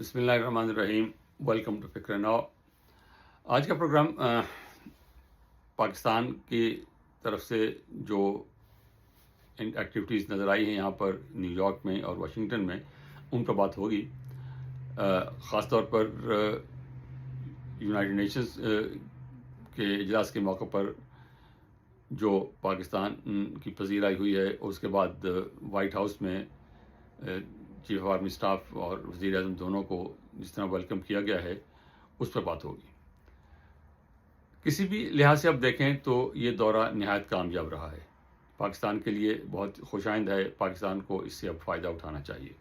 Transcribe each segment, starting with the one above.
بسم اللہ الرحمن الرحیم. ویلکم ٹو فکر نو. آج کا پروگرام پاکستان کی طرف سے جو ایکٹیویٹیز نظر آئی ہیں یہاں پر نیو یارک میں اور واشنگٹن میں، ان پر بات ہوگی. خاص طور پر یونائٹڈ نیشنز کے اجلاس کے موقع پر جو پاکستان کی پذیرائی ہوئی ہے، اس کے بعد وائٹ ہاؤس میں چیف آف آرمی اسٹاف اور وزیر اعظم دونوں کو جس طرح ویلکم کیا گیا ہے، اس پر بات ہوگی. کسی بھی لحاظ سے اب دیکھیں تو یہ دورہ نہایت کامیاب رہا ہے. پاکستان کے لیے بہت خوش آئند ہے. پاکستان کو اس سے اب فائدہ اٹھانا چاہیے.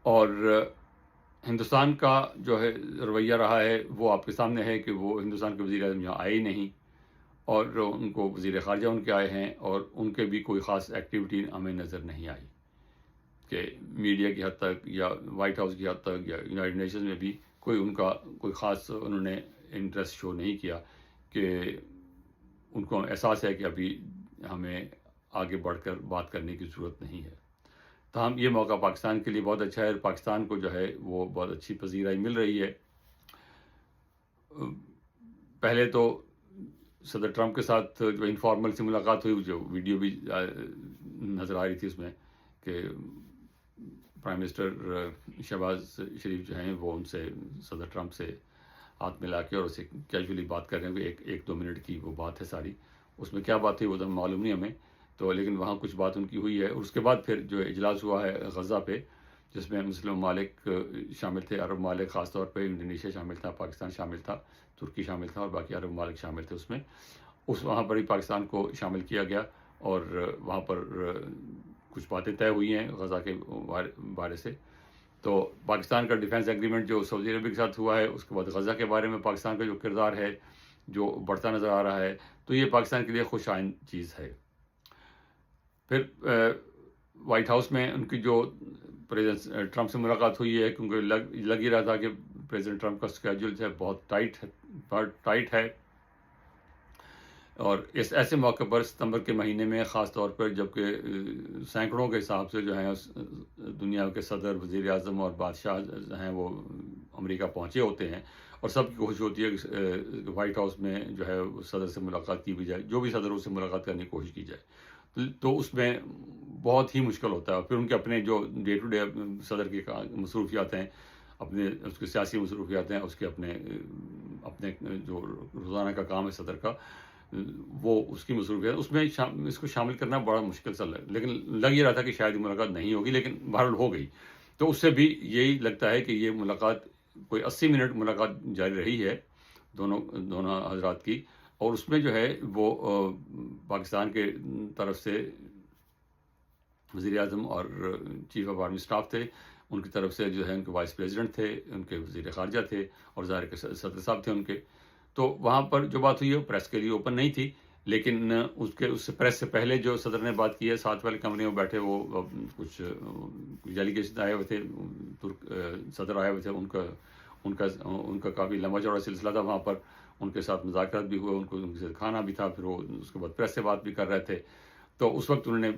اور ہندوستان کا جو ہے رویہ رہا ہے وہ آپ کے سامنے ہے کہ وہ ہندوستان کے وزیر اعظم یہاں آئے ہی نہیں، اور ان کو وزیر خارجہ ان کے آئے ہیں، اور ان کے بھی کوئی خاص ایکٹیویٹی ہمیں نظر نہیں آئی کہ میڈیا کی حد تک یا وائٹ ہاؤس کی حد تک یا یونائٹڈ نیشنز میں بھی کوئی خاص انہوں نے انٹرسٹ شو نہیں کیا کہ ان کو احساس ہے کہ ابھی ہمیں آگے بڑھ کر بات کرنے کی ضرورت نہیں ہے. تاہم یہ موقع پاکستان کے لیے بہت اچھا ہے. پاکستان کو جو ہے وہ بہت اچھی پذیرائی مل رہی ہے. پہلے تو صدر ٹرمپ کے ساتھ جو انفارمل سی ملاقات ہوئی، جو ویڈیو بھی نظر آ رہی تھی، اس میں کہ پرائم منسٹر شہباز شریف جو ہیں وہ ان سے صدر ٹرمپ سے ہاتھ ملا کے اور اسے کیجولی بات کر رہے ہیں. 1-2 منٹ کی وہ بات ہے ساری. اس میں کیا بات تھی وہ تو معلوم نہیں ہمیں تو، لیکن وہاں کچھ بات ان کی ہوئی ہے. اور اس کے بعد پھر جو اجلاس ہوا ہے غزہ پہ، جس میں مسلم ممالک شامل تھے، عرب ممالک خاص طور پہ انڈونیشیا شامل تھا، پاکستان شامل تھا، ترکی شامل تھا، اور باقی عرب ممالک شامل تھے. وہاں پر ہی پاکستان کو شامل کیا گیا، اور وہاں پر کچھ باتیں طے ہوئی ہیں غزہ کے بارے سے. تو پاکستان کا ڈیفنس ایگریمنٹ جو سعودی عربیہ کے ساتھ ہوا ہے، اس کے بعد غزہ کے بارے میں پاکستان کا جو کردار ہے جو بڑھتا نظر آ رہا ہے، تو یہ پاکستان کے لیے خوش آئند چیز ہے. پھر وائٹ ہاؤس میں ان کی جو پریزیڈنٹ ٹرمپ سے ملاقات ہوئی ہے، کیونکہ لگ ہی رہا تھا کہ پریزیڈنٹ ٹرمپ کا اسکیجول جو ہے بہت ٹائٹ ہے. اور اس ایسے موقع پر ستمبر کے مہینے میں خاص طور پر، جبکہ سینکڑوں کے حساب سے جو ہیں دنیا کے صدر، وزیر اعظم اور بادشاہ ہیں وہ امریکہ پہنچے ہوتے ہیں، اور سب کی کوشش ہوتی ہے کہ وائٹ ہاؤس میں جو ہے صدر سے ملاقات کی بھی جائے، جو بھی صدر اس سے ملاقات کرنے کی کوشش کی جائے. تو اس میں بہت ہی مشکل ہوتا ہے. پھر ان کے اپنے جو ڈے ٹو ڈے صدر کی مصروفیات ہیں، اس کے سیاسی مصروفیات ہیں، اس کے اپنے جو روزانہ کا کام ہے صدر کا، وہ اس کی مصروفیات، اس میں اس کو شامل کرنا بڑا مشکل سا لیکن لگ یہ رہا تھا کہ شاید یہ ملاقات نہیں ہوگی، لیکن بہرحال ہو گئی. تو اس سے بھی یہی لگتا ہے کہ یہ ملاقات کوئی 80 منٹ ملاقات جاری رہی ہے دونوں حضرات کی. اور اس میں جو ہے وہ پاکستان کے طرف سے وزیر اعظم اور چیف آف آرمی اسٹاف تھے، ان کی طرف سے جو ہے ان کے وائس پریزیڈنٹ تھے، ان کے وزیر خارجہ تھے، اور ظاہر کے صدر صاحب تھے ان کے. تو وہاں پر جو بات ہوئی ہے وہ پریس کے لیے اوپن نہیں تھی، لیکن اس سے پریس سے پہلے جو صدر نے بات کی ہے، ساتھ والے کمرے میں بیٹھے وہ کچھ ڈیلیگیشن آئے ہوئے تھے، صدر آئے ہوئے تھے، ان کا کافی لمبا چوڑا سلسلہ تھا. وہاں پر ان کے ساتھ مذاکرات بھی ہوئے، ان کے کھانا بھی تھا، پھر وہ اس کے بعد پریس سے بات بھی کر رہے تھے. تو اس وقت انہوں نے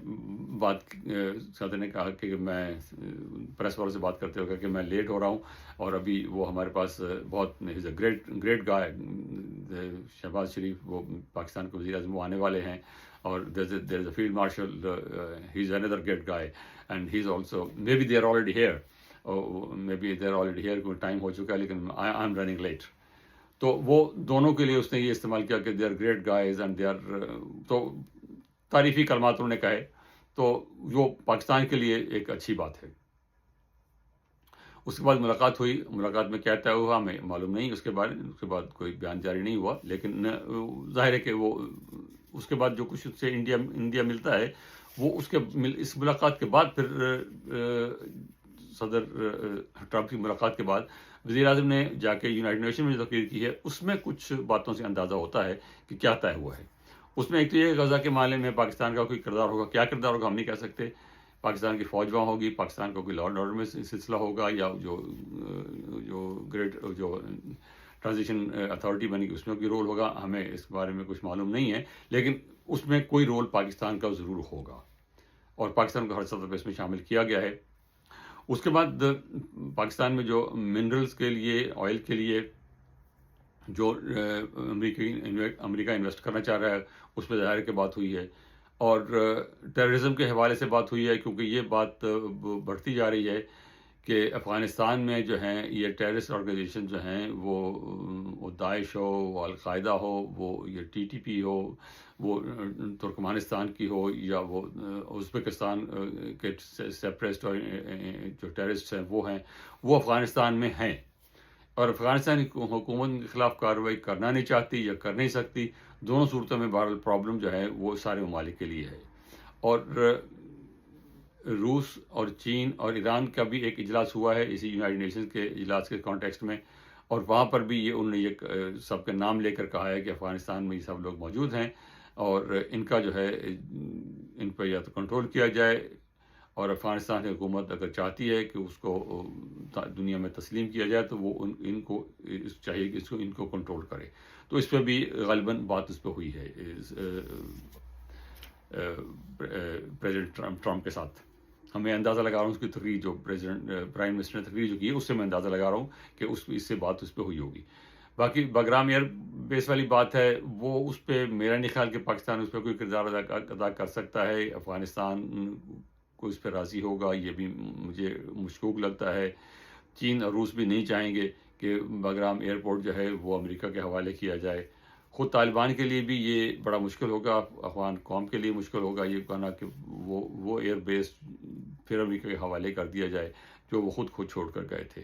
صدر نے کہا کہ میں پریس والوں سے بات کرتے ہوئے کہا کہ میں لیٹ ہو رہا ہوں، اور ابھی وہ ہمارے پاس بہت گریٹ گائے شہباز شریف، وہ پاکستان کے وزیر اعظم وہ آنے والے ہیں، اور there is a field marshal, he is under great guy, and he is also may be they are already here, کوئی ٹائم ہو چکا ہے، لیکن آئی ایم رننگ لیٹ. تو وہ دونوں کے لیے اس نے یہ استعمال کیا کہ they are great guys and they are, تو تعریفی کلمات انہوں نے کہے، تو جو پاکستان کے لیے ایک اچھی بات ہے. اس کے بعد ملاقات ہوئی. ملاقات میں کیا طے ہوا ہمیں معلوم نہیں. اس کے بعد کوئی بیان جاری نہیں ہوا، لیکن ظاہر ہے کہ وہ اس کے بعد جو کچھ اس سے انڈیا ملتا ہے، وہ اس ملاقات کے بعد پھر صدر ٹرمپ کی ملاقات کے بعد وزیر اعظم نے جا کے یونائٹڈ نیشن میں جو تقریر کی ہے، اس میں کچھ باتوں سے اندازہ ہوتا ہے کہ کیا طے ہوا ہے. اس میں ایک تو یہ غزہ کے معاملے میں پاکستان کا کوئی کردار ہوگا. کیا کردار ہوگا ہم نہیں کہہ سکتے. پاکستان کی فوج وہاں ہوگی، پاکستان کا کوئی لا اینڈ آرڈر میں سلسلہ ہوگا، یا جو ٹرانزیشن اتھارٹی بنے گی اس میں کوئی رول ہوگا. ہمیں اس بارے میں کچھ معلوم نہیں ہے، لیکن اس میں کوئی رول پاکستان کا ضرور ہوگا، اور پاکستان کو ہر سطح پہ اس میں شامل کیا گیا ہے. اس کے بعد پاکستان میں جو منرلز کے لیے، آئل کے لیے جو امریکہ انویسٹ کرنا چاہ رہا ہے، اس پہ ظاہر کی بات ہوئی ہے، اور ٹیررزم کے حوالے سے بات ہوئی ہے، کیونکہ یہ بات بڑھتی جا رہی ہے کہ افغانستان میں جو ہیں یہ ٹیررسٹ آرگنائزیشن جو ہیں وہ داعش ہو، وہ القاعدہ ہو، وہ یہ ٹی ٹی پی ہو، وہ ترکمانستان کی ہو، یا وہ ازبکستان کے سیپریسٹ جو ٹیررسٹ ہیں وہ افغانستان میں ہیں، اور افغانستان کی حکومت کے خلاف کارروائی کرنا نہیں چاہتی یا کر نہیں سکتی. دونوں صورتوں میں بہرحال پرابلم جو ہے وہ سارے ممالک کے لیے ہے. اور روس اور چین اور ایران کا بھی ایک اجلاس ہوا ہے اسی یونائٹڈ نیشنز کے اجلاس کے کانٹیکسٹ میں، اور وہاں پر بھی انہوں نے یہ سب کے نام لے کر کہا ہے کہ افغانستان میں یہ سب لوگ موجود ہیں، اور ان کا جو ہے ان پہ یا تو کنٹرول کیا جائے، اور افغانستان کی حکومت اگر چاہتی ہے کہ اس کو دنیا میں تسلیم کیا جائے تو وہ ان کو چاہیے کہ ان کو کنٹرول کرے. تو اس پہ بھی غالباً بات اس پہ ہوئی ہے پریزیڈنٹ ٹرمپ کے ساتھ. ہمیں اندازہ لگا رہا ہوں اس کی تقریر جو پرائم منسٹر نے تقریر جو کی ہے اس سے میں اندازہ لگا رہا ہوں کہ اس سے بات اس پہ ہوئی ہوگی. باقی بگرام ایئر بیس والی بات ہے، وہ اس پہ میرا نہیں خیال کہ پاکستان اس پہ کوئی کردار ادا کر سکتا ہے. افغانستان کو اس پہ راضی ہوگا یہ بھی مجھے مشکوک لگتا ہے. چین اور روس بھی نہیں چاہیں گے کہ بگرام ایئرپورٹ جو ہے وہ امریکہ کے حوالے کیا جائے. خود طالبان کے لیے بھی یہ بڑا مشکل ہوگا، افغان قوم کے لیے مشکل ہوگا یہ کہنا کہ وہ ایئر بیس پھر امریکہ کے حوالے کر دیا جائے جو وہ خود چھوڑ کر گئے تھے.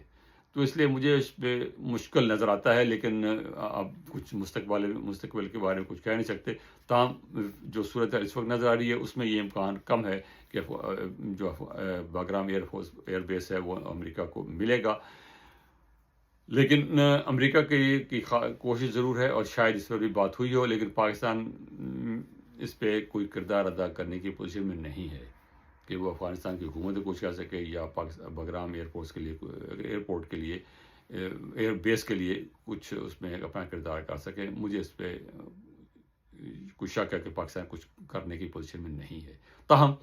تو اس لیے مجھے اس پہ مشکل نظر آتا ہے، لیکن اب کچھ مستقبل کے بارے میں کچھ کہہ نہیں سکتے. تاہم جو صورت اس وقت نظر آ رہی ہے اس میں یہ امکان کم ہے کہ جو باگرام ایئر بیس ہے وہ امریکہ کو ملے گا. لیکن امریکہ کی کوشش ضرور ہے، اور شاید اس پر بھی بات ہوئی ہو، لیکن پاکستان اس پہ کوئی کردار ادا کرنے کی پوزیشن میں نہیں ہے کہ وہ افغانستان کی حکومت کو کچھ کہہ سکے یا بگرام ایئرپورٹ کے لیے ایئر بیس کے لیے کچھ اس میں اپنا کردار کر سکے. مجھے اس پہ کچھ شک ہے کہ پاکستان کچھ کرنے کی پوزیشن میں نہیں ہے. تاہم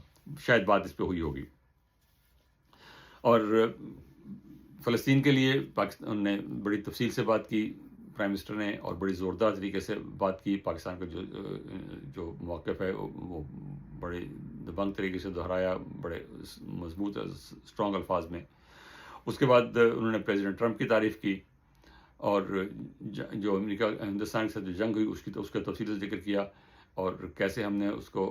شاید بات اس پہ ہوئی ہوگی. اور فلسطین کے لیے پاکستان نے بڑی تفصیل سے بات کی پرائم منسٹر نے، اور بڑی زوردار طریقے سے بات کی. پاکستان کا جو موقف ہے وہ بڑے دبنگ طریقے سے دہرایا، بڑے مضبوط اسٹرانگ الفاظ میں. اس کے بعد انہوں نے پریزیڈنٹ ٹرمپ کی تعریف کی، اور جو امریکہ ہندوستان کے ساتھ جو جنگ ہوئی اس کا تفصیل سے ذکر کیا، اور کیسے ہم نے اس کو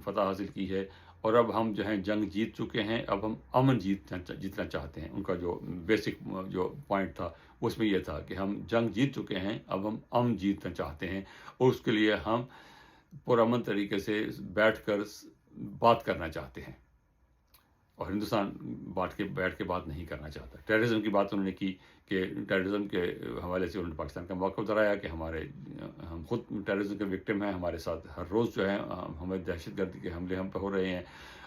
فتح حاصل کی ہے، اور اب ہم جو ہیں جنگ جیت چکے ہیں، اب ہم امن جیتنا چاہتے ہیں. ان کا جو بیسک جو پوائنٹ تھا اس میں یہ تھا کہ ہم جنگ جیت چکے ہیں، اب ہم امن جیتنا چاہتے ہیں، اور اس کے لیے ہم پرامن طریقے سے بیٹھ کر بات کرنا چاہتے ہیں. اور ہندوستان بیٹھ کے بات نہیں کرنا چاہتا. ٹیررزم کی بات انہوں نے کی کہ ٹیررزم کے حوالے سے انہوں نے پاکستان کا موقف دہرایا کہ ہم خود ٹیررزم کے وکٹم ہیں، ہمارے ساتھ ہر روز جو ہے ہمیں دہشت گردی کے حملے ہم پہ ہو رہے ہیں.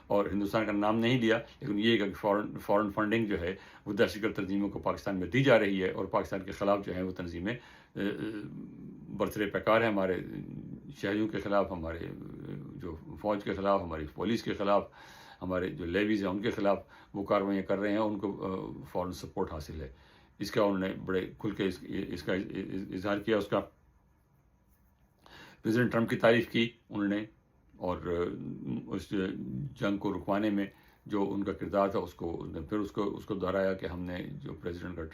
اور ہندوستان کا نام نہیں لیا، لیکن یہ کہ فورن فنڈنگ جو ہے وہ دہشت گرد تنظیموں کو پاکستان میں دی جا رہی ہے، اور پاکستان کے خلاف جو ہے وہ تنظیمیں برسرے پیکار ہیں. ہمارے شہریوں کے خلاف، ہمارے جو فوج کے خلاف، ہماری پولیس کے خلاف، ہمارے جو لیویز ہیں ان کے خلاف وہ کارروائیاں کر رہے ہیں، ان کو فوراً سپورٹ حاصل ہے. اس کا انہوں نے بڑے کھل کے اس کا اظہار کیا. اس کا پریزیڈنٹ ٹرمپ کی تعریف کی انہوں نے، اور اس جنگ کو رکوانے میں جو ان کا کردار تھا پھر اس کو دہرایا کہ ہم نے جو پریزیڈنٹ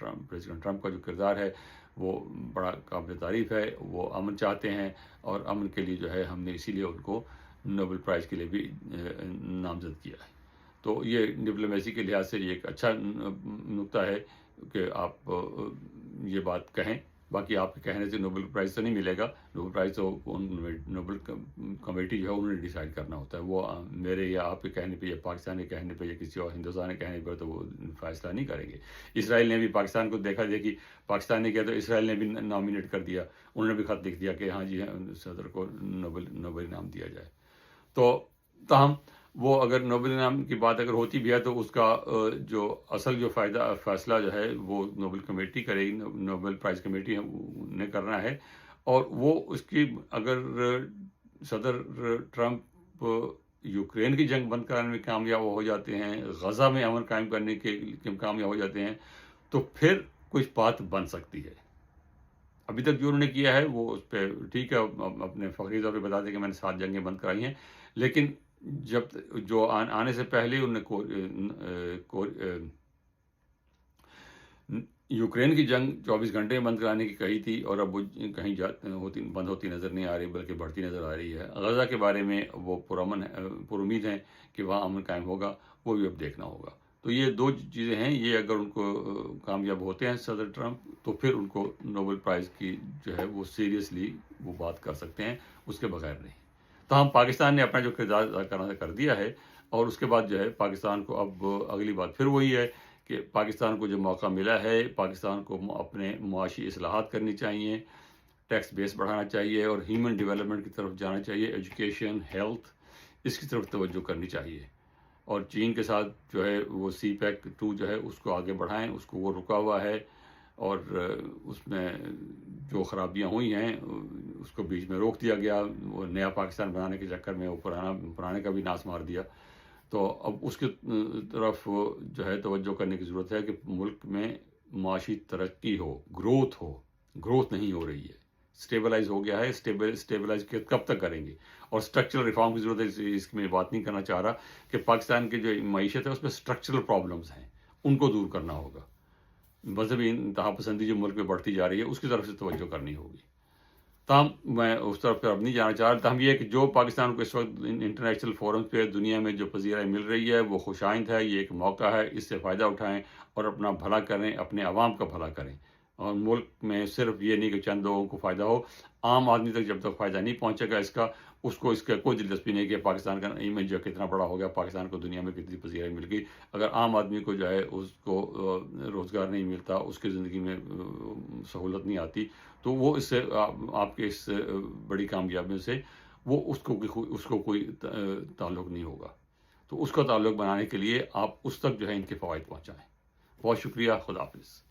ٹرمپ کا جو کردار ہے وہ بڑا قابل تعریف ہے. وہ امن چاہتے ہیں، اور امن کے لیے جو ہے ہم نے اسی لیے ان کو نوبل پرائز کے لیے بھی نامزد کیا ہے. تو یہ ڈپلومیسی کے لحاظ سے یہ ایک اچھا نقطہ ہے کہ آپ یہ بات کہیں. باقی آپ کے کہنے سے نوبل پرائز تو نہیں ملے گا. نوبل پرائز تو نوبل کمیٹی جو ہے انہوں نے ڈیسائیڈ کرنا ہوتا ہے. وہ میرے یا آپ کے کہنے پہ یا پاکستان کے کہنے پہ یا کسی اور ہندوستان کے کہنے پہ تو وہ فیصلہ نہیں کریں گے. اسرائیل نے بھی پاکستان کو دیکھی پاکستان نے کیا تو اسرائیل نے بھی نامینیٹ کر دیا. انہوں نے بھی خط لکھ دیا کہ ہاں جی صدر کو نوبل انعام دیا جائے. تو تاہم وہ اگر نوبل انعام کی بات اگر ہوتی بھی ہے تو اس کا جو اصل جو فیصلہ جو ہے وہ نوبل کمیٹی کرے گی، نوبل پرائز کمیٹی نے کرنا ہے. اور وہ اس کی اگر صدر ٹرمپ یوکرین کی جنگ بند کرانے میں کامیاب ہو جاتے ہیں، غزہ میں امن قائم کرنے کے کامیاب ہو جاتے ہیں، تو پھر کچھ بات بن سکتی ہے۔ ابھی تک جو انہوں نے کیا ہے وہ اس پہ ٹھیک ہے، اپنے فخری طور پہ بتاتے ہیں کہ میں نے 7 جنگیں بند کرائی ہیں، لیکن جب جو آنے سے پہلے انہوں نے یوکرین کی جنگ 24 گھنٹے میں بند کرانے کی کہی تھی، اور اب وہ کہیں بند ہوتی نظر نہیں آ رہی بلکہ بڑھتی نظر آ رہی ہے۔ غزہ کے بارے میں وہ پر امید ہیں کہ وہاں امن قائم ہوگا، وہ بھی اب دیکھنا ہوگا۔ تو یہ 2 چیزیں ہیں، یہ اگر ان کو کامیاب ہوتے ہیں صدر ٹرمپ، تو پھر ان کو نوبل پرائز کی جو ہے وہ سیریسلی وہ بات کر سکتے ہیں، اس کے بغیر نہیں۔ تاہم پاکستان نے اپنا جو کردار ادا کرنا کر دیا ہے، اور اس کے بعد جو ہے پاکستان کو اب اگلی بات پھر وہی ہے کہ پاکستان کو جو موقع ملا ہے، پاکستان کو اپنے معاشی اصلاحات کرنی چاہیے، ٹیکس بیس بڑھانا چاہیے، اور ہیومن ڈیولپمنٹ کی طرف جانا چاہیے، ایجوکیشن، ہیلتھ، اس کی طرف توجہ کرنی چاہیے۔ اور چین کے ساتھ جو ہے وہ سی پیک 2 جو ہے اس کو آگے بڑھائیں، اس کو وہ رکا ہوا ہے، اور اس میں جو خرابیاں ہوئی ہیں اس کو بیچ میں روک دیا گیا، وہ نیا پاکستان بنانے کے چکر میں وہ پرانے کا بھی ناس مار دیا۔ تو اب اس کی طرف جو ہے توجہ کرنے کی ضرورت ہے کہ ملک میں معاشی ترقی ہو، گروتھ نہیں ہو رہی ہے، سٹیبلائز ہو گیا ہے، سٹیبلائز کب تک کریں گے؟ اور سٹرکچرل ریفارم کی ضرورت ہے، اس کی میں بات نہیں کرنا چاہ رہا کہ پاکستان کی جو معیشت ہے اس میں سٹرکچرل پرابلمز ہیں، ان کو دور کرنا ہوگا۔ مذہبی انتہا پسندی جو ملک میں بڑھتی جا رہی ہے اس کی طرف سے توجہ کرنی ہوگی۔ تاہم میں اس طرف پہ اب نہیں جانا چاہ رہا، تاہم یہ ہے کہ جو پاکستان کو اس وقت انٹرنیشنل فورم پہ دنیا میں جو پذیرائی مل رہی ہے وہ خوش آئند ہے، یہ ایک موقع ہے، اس سے فائدہ اٹھائیں اور اپنا بھلا کریں، اپنے عوام کا بھلا کریں۔ اور ملک میں صرف یہ نہیں کہ چند لوگوں کو فائدہ ہو، عام آدمی تک جب تک فائدہ نہیں پہنچے گا اس کو کوئی دلچسپی نہیں کہ پاکستان کا امیج جو کتنا بڑا ہو گیا، پاکستان کو دنیا میں کتنی پذیرائی مل گئی۔ اگر عام آدمی کو جو ہے اس کو روزگار نہیں ملتا، اس کی زندگی میں سہولت نہیں آتی، تو وہ اس سے آپ کے اس بڑی کامیابی سے وہ اس کو کوئی تعلق نہیں ہوگا۔ تو اس کا تعلق بنانے کے لیے آپ اس تک جو ہے ان کے فوائد پہنچائیں۔ بہت شکریہ، خدا حافظ۔